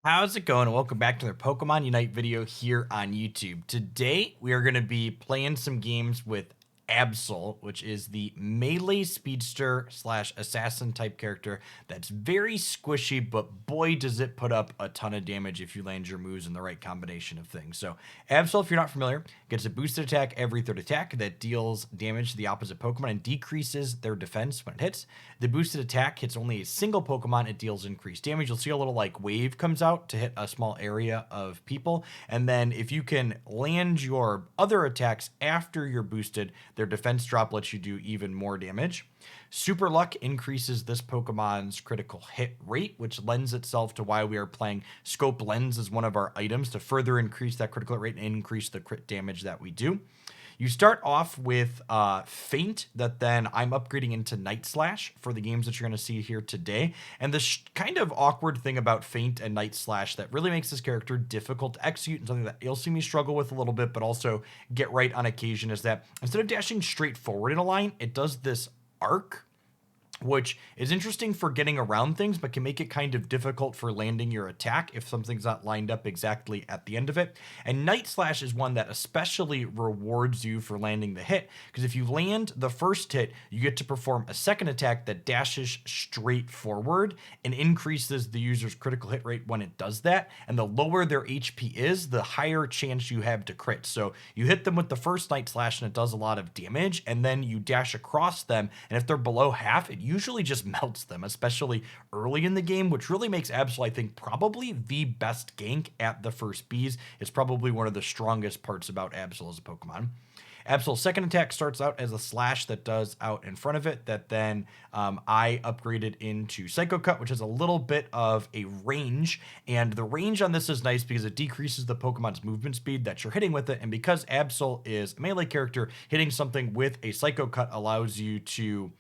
How's it going? Welcome back to another Pokemon Unite video here on YouTube. Today, we are going to be playing some games with Absol, which is the melee speedster slash assassin type character that's very squishy, but boy, does it put up a ton of damage if you land your moves in the right combination of things. So Absol, if you're not familiar, gets a boosted attack every third attack that deals damage to the opposite Pokemon and decreases their defense when it hits. The boosted attack hits only a single Pokemon. It deals increased damage. You'll see a little like wave comes out to hit a small area of people. And then if you can land your other attacks after you're boosted, their defense drop lets you do even more damage. Super Luck increases this Pokemon's critical hit rate, which lends itself to why we are playing Scope Lens as one of our items to further increase that critical hit rate and increase the crit damage that we do. You start off with Feint that then I'm upgrading into Night Slash for the games that you're going to see here today. And the kind of awkward thing about Feint and Night Slash that really makes this character difficult to execute and something that you'll see me struggle with a little bit, but also get right on occasion is that instead of dashing straight forward in a line, it does this arc, which is interesting for getting around things, but can make it kind of difficult for landing your attack if something's not lined up exactly at the end of it. And Night Slash is one that especially rewards you for landing the hit, because if you land the first hit, you get to perform a second attack that dashes straight forward and increases the user's critical hit rate when it does that. And the lower their HP is, the higher chance you have to crit. So you hit them with the first Night Slash and it does a lot of damage, and then you dash across them, and if they're below half, it usually just melts them, especially early in the game, which really makes Absol, I think, probably the best gank at the first bees. It's probably one of the strongest parts about Absol as a Pokemon. Absol's second attack starts out as a slash that does out in front of it that then I upgraded into Psycho Cut, which has a little bit of a range. And the range on this is nice because it decreases the Pokemon's movement speed that you're hitting with it. And because Absol is a melee character, hitting something with a Psycho Cut allows you to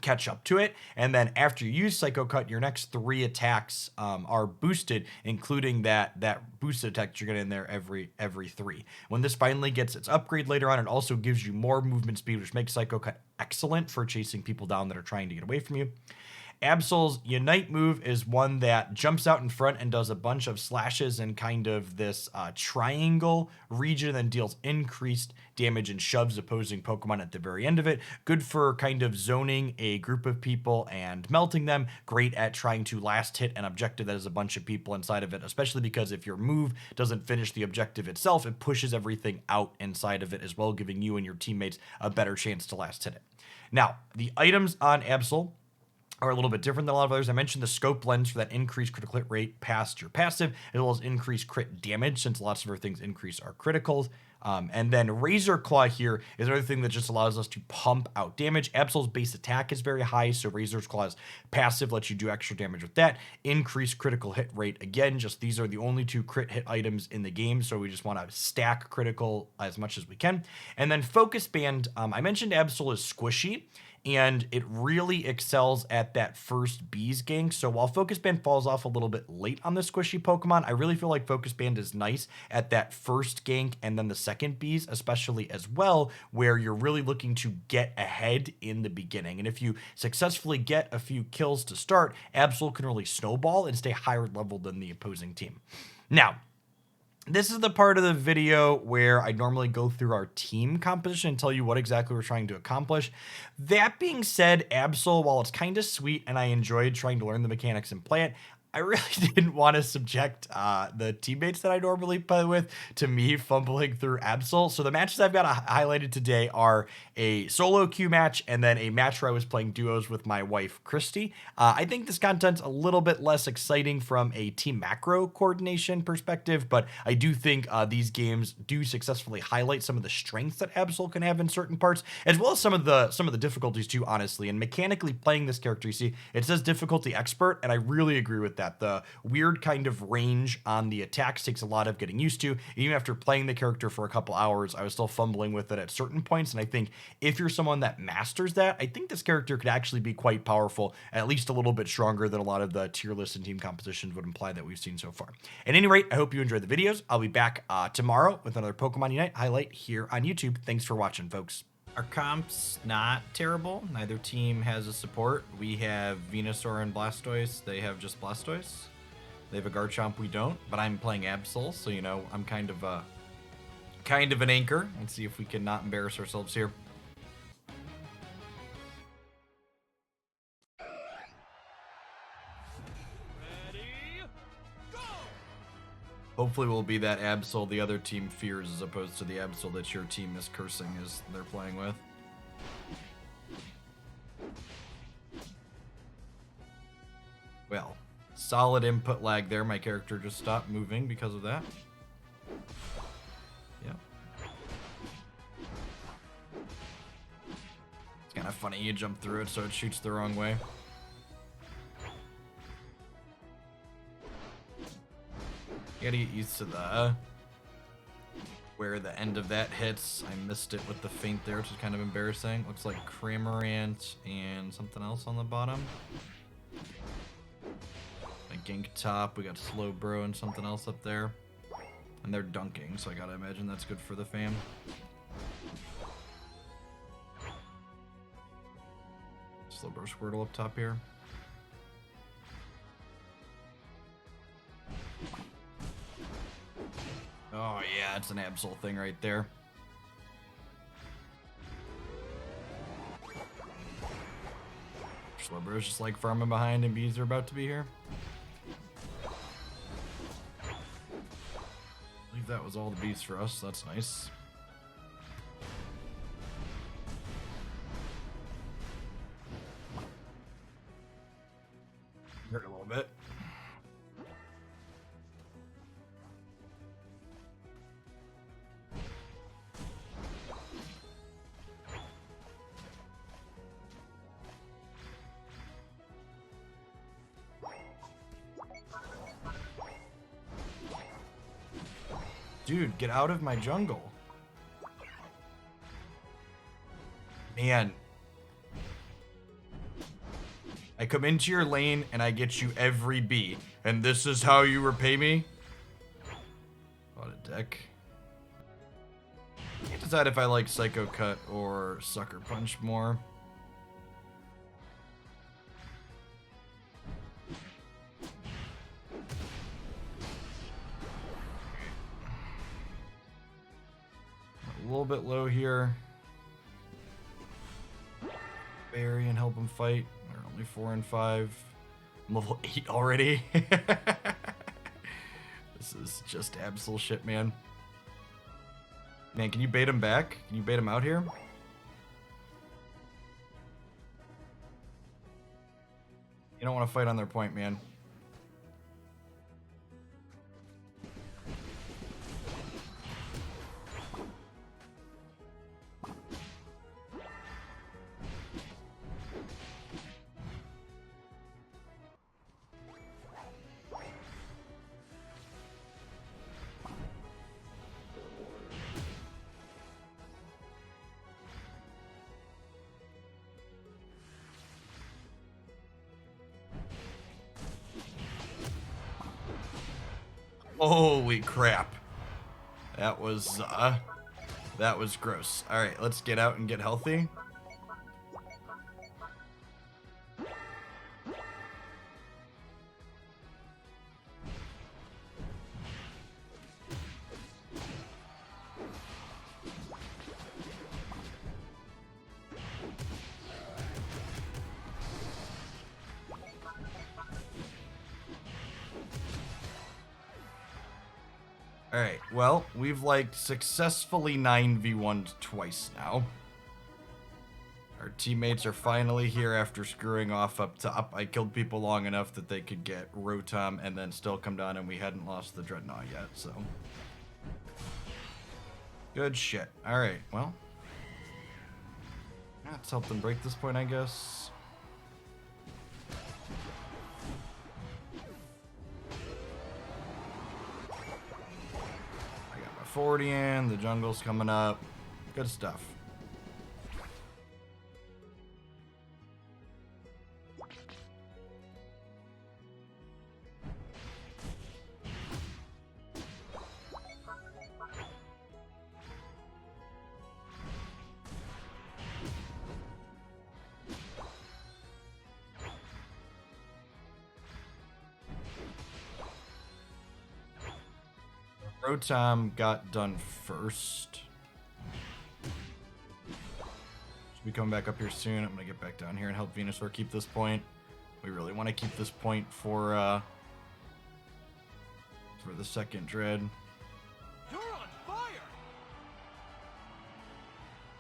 catch up to it. And then after you use Psycho Cut, your next three attacks are boosted, including that boosted attack that you're getting in there every three. When this finally gets its upgrade later on, it also gives you more movement speed, which makes Psycho Cut excellent for chasing people down that are trying to get away from you. Absol's Unite move is one that jumps out in front and does a bunch of slashes in kind of this triangle region, and deals increased damage and shoves opposing Pokemon at the very end of it. Good for kind of zoning a group of people and melting them. Great at trying to last hit an objective that has a bunch of people inside of it, especially because if your move doesn't finish the objective itself, it pushes everything out inside of it as well, giving you and your teammates a better chance to last hit it. Now, the items on Absol are a little bit different than a lot of others. I mentioned the Scope Lens for that increased critical hit rate past your passive, as well as increased crit damage, since lots of our things increase our criticals. And then Razor Claw here is another thing that just allows us to pump out damage. Absol's base attack is very high, so Razor's Claw's passive lets you do extra damage with that. Increased critical hit rate, again, just these are the only two crit hit items in the game, so we just want to stack critical as much as we can. And then Focus Band, I mentioned Absol is squishy, and it really excels at that first bees gank. So while Focus Band falls off a little bit late on the squishy Pokemon, I really feel like Focus Band is nice at that first gank and then the second bees, especially as well, where you're really looking to get ahead in the beginning. And if you successfully get a few kills to start, Absol can really snowball and stay higher level than the opposing team. Now, this is the part of the video where I normally go through our team composition and tell you what exactly we're trying to accomplish. That being said, Absol, while it's kind of sweet and I enjoyed trying to learn the mechanics and play it, I really didn't want to subject the teammates that I normally play with to me fumbling through Absol. So the matches I've got highlighted today are a solo queue match and then a match where I was playing duos with my wife, Christy. I think this content's a little bit less exciting from a team macro coordination perspective, but I do think these games do successfully highlight some of the strengths that Absol can have in certain parts, as well as some of the difficulties too, honestly. And mechanically playing this character, you see, it says difficulty expert, and I really agree with that. The weird kind of range on the attacks takes a lot of getting used to. Even after playing the character for a couple hours, I was still fumbling with it at certain points. And I think if you're someone that masters that, I think this character could actually be quite powerful, at least a little bit stronger than a lot of the tier lists and team compositions would imply that we've seen so far. At any rate, I hope you enjoyed the videos. I'll be back tomorrow with another Pokemon Unite highlight here on YouTube. Thanks for watching, folks. Our comp's not terrible. Neither team has a support. We have Venusaur and Blastoise. They have just Blastoise. They have a Garchomp, we don't, but I'm playing Absol, so you know, I'm kind of an anchor. Let's see if we can not embarrass ourselves here. Hopefully we'll be that Absol the other team fears as opposed to the Absol that your team is cursing as they're playing with. Well, solid input lag there. My character just stopped moving because of that. Yep. It's kind of funny. You jump through it so it shoots the wrong way. You gotta get used to the where the end of that hits. I missed it with the feint there, which is kind of embarrassing. Looks like Cramorant and something else on the bottom. A Gink top. We got Slowbro and something else up there. And they're dunking, so I gotta imagine that's good for the fam. Slowbro Squirtle up top here. Oh yeah, it's an Absol thing right there. Slowbro's just like farming behind and bees are about to be here. I believe that was all the bees for us, that's nice. Hurt a little bit. Dude, get out of my jungle. Man. I come into your lane and I get you every bee. And this is how you repay me? What a deck. I can't decide if I like Psycho Cut or Sucker Punch more. A little bit low here. Barry and help him fight. They're only 4 and 5. I'm level 8 already. This is just absolute shit, man. Man, can you bait him back? Can you bait him out here? You don't want to fight on their point, man. Holy crap. That was gross. Alright, let's get out and get healthy. Alright, well, we've like successfully 9v1'd twice now. Our teammates are finally here after screwing off up top. I killed people long enough that they could get Rotom and then still come down, and we hadn't lost the Dreadnought yet, so. Good shit. Alright, well. Let's help them break this point, I guess. I got my 40 in, the jungle's coming up. Good stuff. Rotom got done first. Should be coming back up here soon. I'm gonna get back down here and help Venusaur keep this point. We really want to keep this point for the second Dread. You're on fire!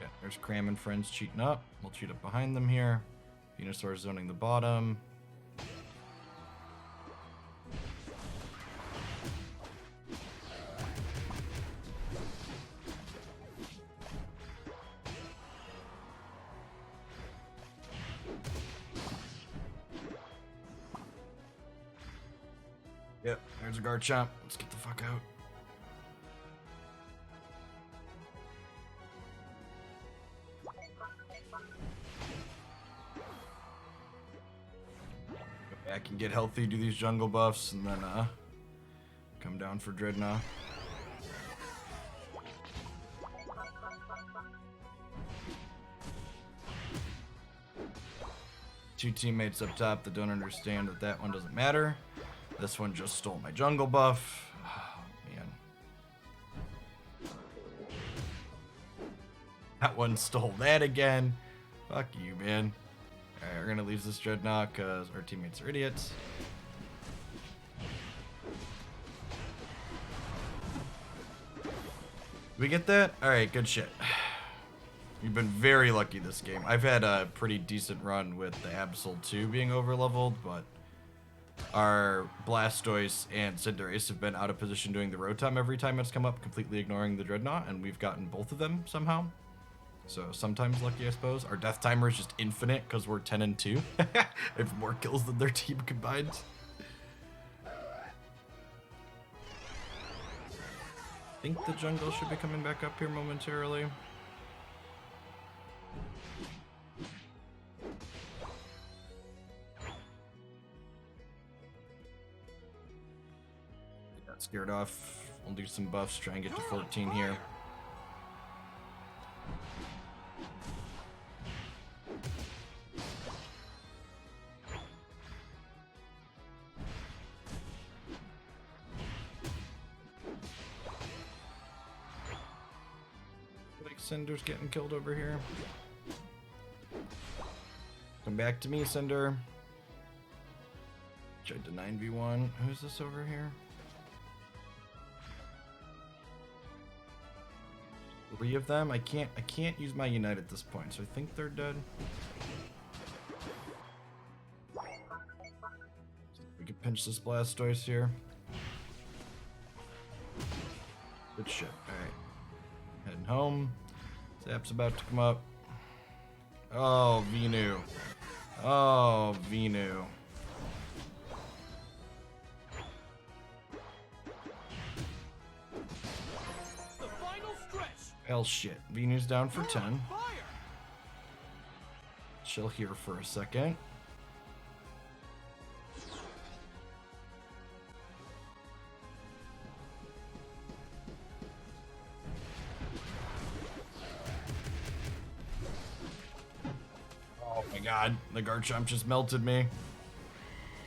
Yeah, there's Cram and friends cheating up. We'll cheat up behind them here. Venusaur zoning the bottom. Yep, there's a Garchomp. Let's get the fuck out. Go back and get healthy, do these jungle buffs, and then come down for Dreadnought. Two teammates up top that don't understand that that one doesn't matter. This one just stole my jungle buff. Oh, man. That one stole that again. Fuck you, man. Alright, we're gonna leave this Dreadnought because our teammates are idiots. Did we get that? Alright, good shit. You've been very lucky this game. I've had a pretty decent run with the Absol 2 being overleveled, but our Blastoise and Cinderace have been out of position doing the Rotom every time it's come up, completely ignoring the Dreadnought, and we've gotten both of them somehow. So sometimes lucky, I suppose. Our death timer is just infinite because we're 10 and 2. I have more kills than their team combined. I think the jungle should be coming back up here momentarily. Got scared off. We'll do some buffs, try and get to 14 here. Cinder's getting killed over here. Come back to me, Cinder. Tried to 9v1. Who's this over here? Three of them? I can't use my Unite at this point, so I think they're dead. We can pinch this Blastoise here. Good shit. Alright. Heading home. Zap's about to come up. Oh, Venu. Oh, Venu. The final stretch. Hell shit. Venu's down for 10. Chill here for a second. God, the Garchomp just melted me.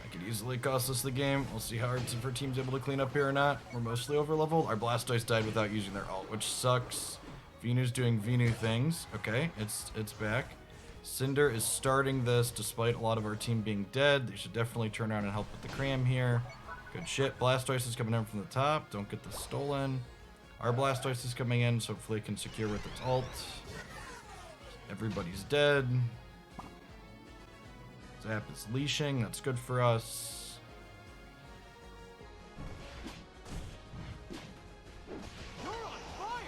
That could easily cost us the game. We'll see how our team's able to clean up here or not. We're mostly overleveled. Our Blastoise died without using their ult, which sucks. Venu's doing Venu things. Okay, it's back. Cinder is starting this despite a lot of our team being dead. They should definitely turn around and help with the Cram here. Good shit. Blastoise is coming in from the top. Don't get this stolen. Our Blastoise is coming in, so hopefully it can secure with its ult. Everybody's dead. Zap is leashing, that's good for us. You're on fire.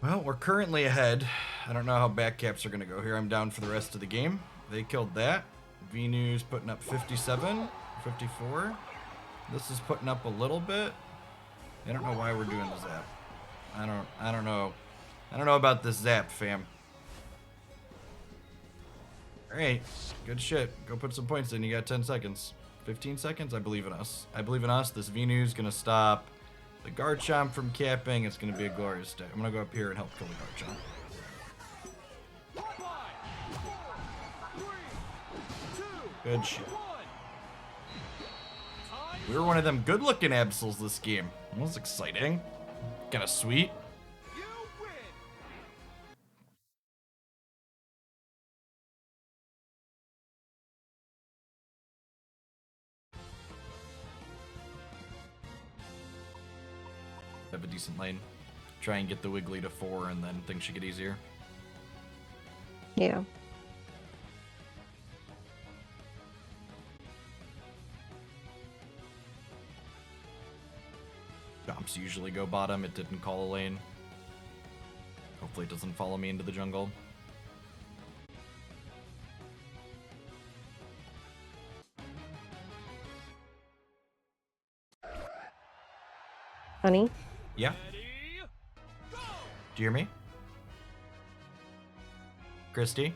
Well, we're currently ahead. I don't know how back caps are going to go here. I'm down for the rest of the game. They killed that. Venu's putting up 57, 54. This is putting up a little bit. I don't know why we're doing the zap. I don't know. I don't know about this zap, fam. Alright, good shit. Go put some points in. You got 10 seconds. 15 seconds? I believe in us. I believe in us. This Venu's gonna stop the Garchomp from capping. It's gonna be a glorious day. I'm gonna go up here and help kill the Garchomp. 5, 4, 3, 2, Good shit. 1. Time We were one of them good-looking Absols this game. That was exciting. Kinda sweet. you win. Have a decent lane. Try and get the Wiggly to 4, and then things should get easier. Yeah. Chomps usually go bottom. It didn't call a lane. Hopefully it doesn't follow me into the jungle. Honey? Yeah? Ready, go. Do you hear me? Christy?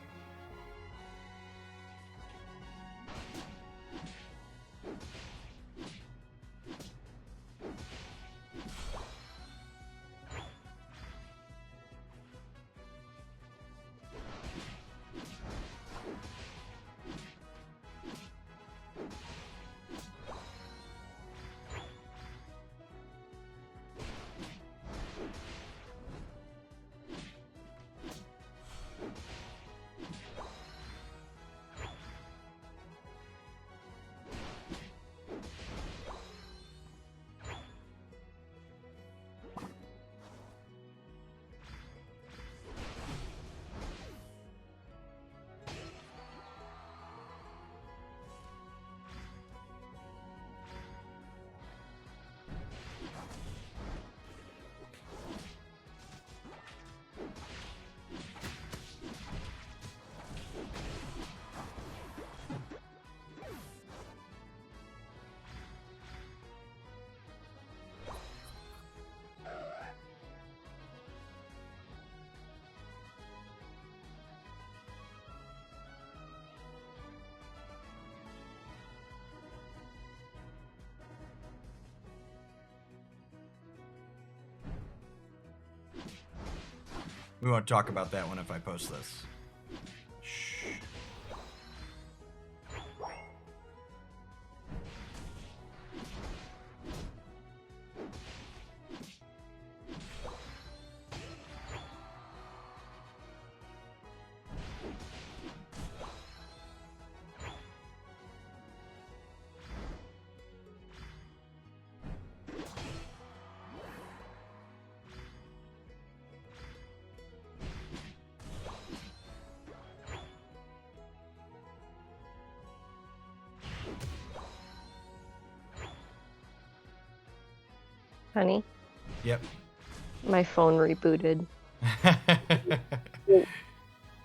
We won't talk about that one if I post this. Shh. Honey? Yep. My phone rebooted.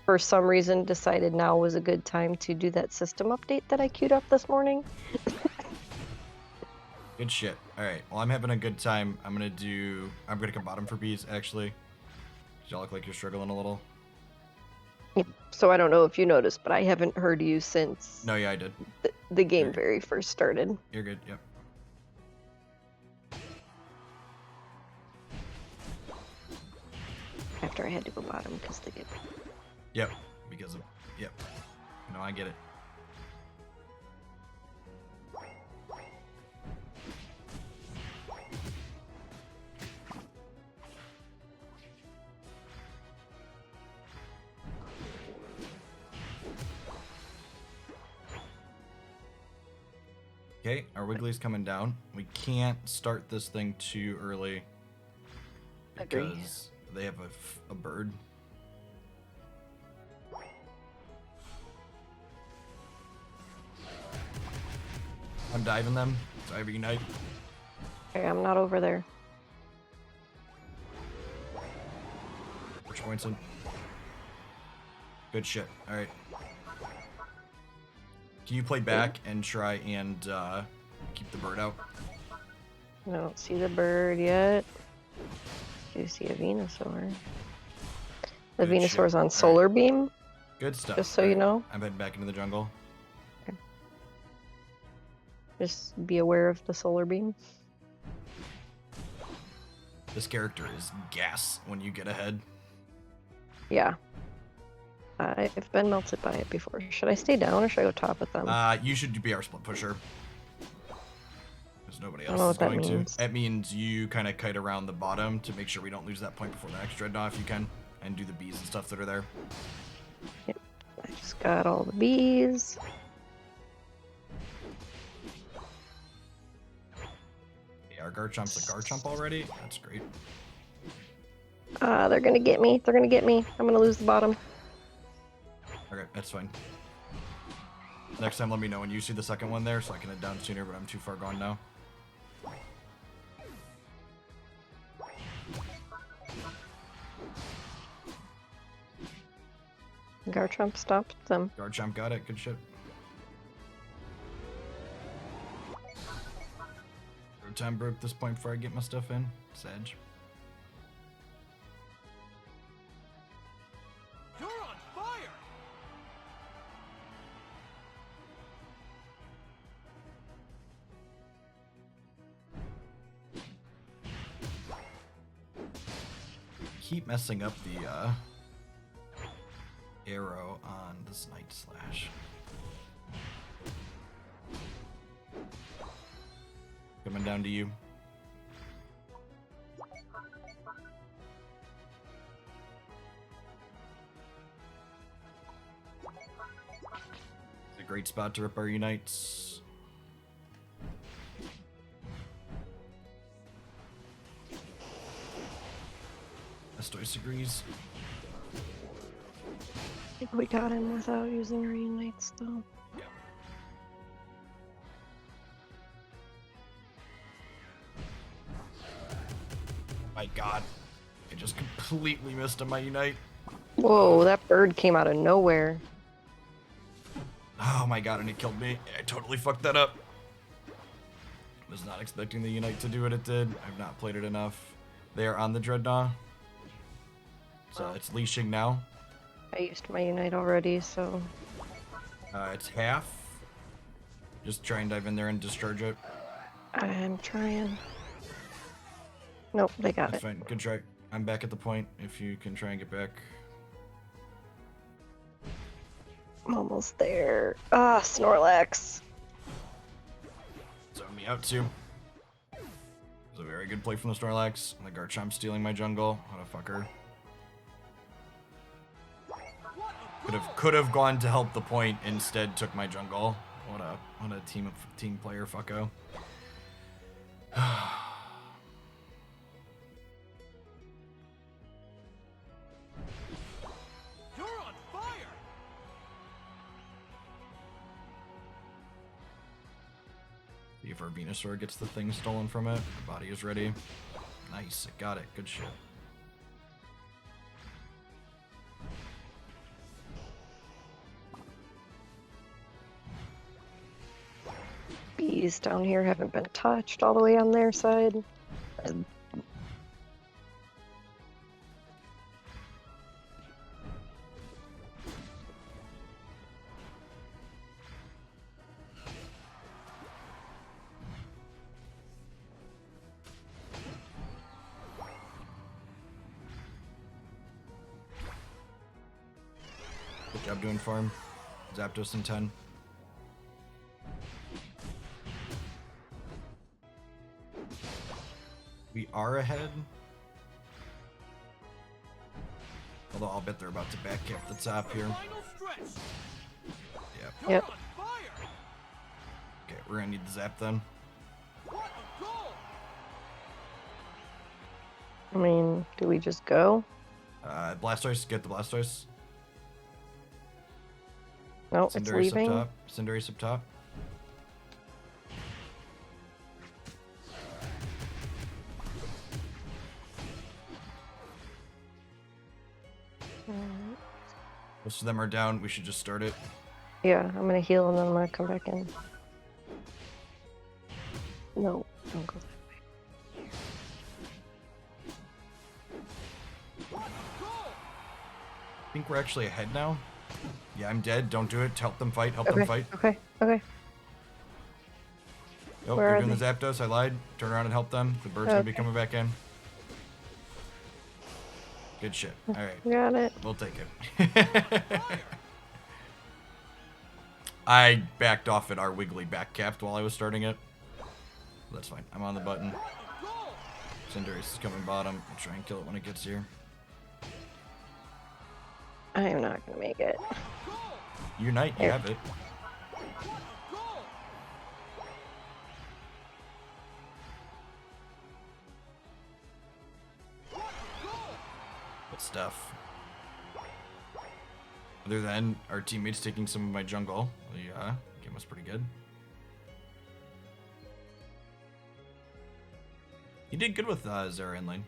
For some reason, decided now was a good time to do that system update that I queued up this morning. Good shit. Alright, well, I'm having a good time. I'm gonna come bottom for bees, actually. Y'all look like you're struggling a little. So I don't know if you noticed, but I haven't heard you since No, yeah, I did. the game You're- very first started. You're good, yep. After I had to go bottom because they get... Yep, because of... Yep. No, I get it. Okay, our Wiggly's coming down. We can't start this thing too early Agree. because they have a bird. I'm diving them. Dive Ignite. Okay, I'm not over there. Which points in? Good shit. Alright. Can you play back and try and keep the bird out? I don't see the bird yet. Do you see a Venusaur? The Good shit. Venusaur's on Alright. Solar Beam. Good stuff. Just so you know. I'm heading back into the jungle. Just be aware of the solar beam. This character is gas when you get ahead. Yeah. I've been melted by it before. Should I stay down or should I go top with them? You should be our split pusher. Because nobody I don't know else is what that going means. to. That means you kind of kite around the bottom to make sure we don't lose that point before the next dreadnought if you can. And do the bees and stuff that are there. Yep. I just got all the bees. Yeah, our Garchomp's a Garchomp already. That's great. They're gonna get me. They're gonna get me. I'm gonna lose the bottom. Okay, that's fine. Next time, let me know when you see the second one there so I can head down sooner, but I'm too far gone now. Garchomp stopped them. Garchomp got it. Good shit. Third time broke this point before I get my stuff in. Sag. You're on fire! Keep messing up the arrow on this Night Slash. Coming down to you. It's a great spot to rip our Unites. Estois agrees. I think we got him without using reunites though. Yeah. My god. I just completely missed on my Unite. Whoa, that bird came out of nowhere. Oh my god, and it killed me. I totally fucked that up. Was not expecting the Unite to do what it did. I've not played it enough. They are on the Dreadnought. So it's leashing now. I used my unite already, so It's half. Just try and dive in there and discharge it. I'm trying. Nope, they got That's it. fine. Good try. I'm back at the point if you can try and get back. I'm almost there. Ah, Snorlax. Zone me out too. It's a very good play from the Snorlax. The Garchomp stealing my jungle. What a fucker. Could have gone to help the point, instead took my jungle. What a team player fucko. You're on fire! See if our Venusaur gets the thing stolen from it. Our body is ready. Nice, it got it. Good shit. Bees down here haven't been touched all the way on their side. Good job doing farm. Zapdos in 10. We are ahead. Although I'll bet they're about to back cap the top here. Final stretch! Yep. You're Yep. on fire! Okay, we're gonna need the zap then. What a goal! I mean, do we just go? Blastoise, get the Blastoise. No, it's Cinderace up leaving. top. Cinderace up top. Most of them are down. We should just start it. Yeah, I'm gonna heal and then I'm gonna come back in. No, don't go that way. I think we're actually ahead now. Yeah, I'm dead. Don't do it. Help them fight. Help them Okay. fight. Okay. Okay. Oh, Where they're are doing they? the Zapdos. I lied. Turn around and help them. The bird's gonna be Okay. coming back in. Good shit. All right. Got it. We'll take it. I backed off at our Wiggly back capped while I was starting it. That's fine. I'm on the button. Cinderace is coming bottom. I'll try and kill it when it gets here. I am not gonna make it. Unite, you Here. have it. Good stuff. Other than our teammates taking some of my jungle, the game was pretty good. You did good with Zera in lane.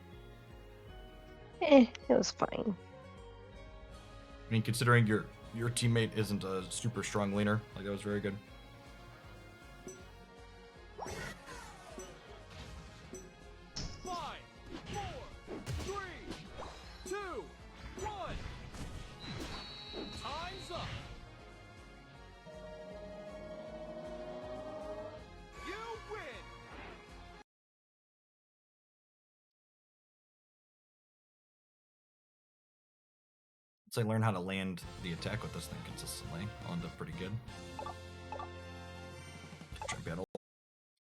It was fine. I mean, considering your teammate isn't a super strong laner, like that was very good. Once I learn how to land the attack with this thing consistently, I'll end up pretty good. Try battle.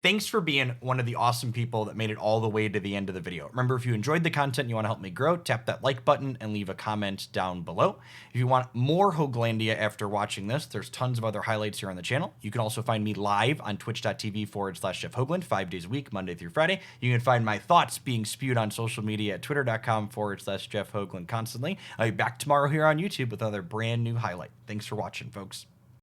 Thanks for being one of the awesome people that made it all the way to the end of the video. Remember, if you enjoyed the content and you want to help me grow, tap that like button and leave a comment down below. If you want more Hoaglandia after watching this, there's tons of other highlights here on the channel. You can also find me live on twitch.tv/Jeff Hoagland 5 days a week, Monday through Friday. You can find my thoughts being spewed on social media at twitter.com/Jeff Hoagland constantly. I'll be back tomorrow here on YouTube with another brand new highlight. Thanks for watching, folks.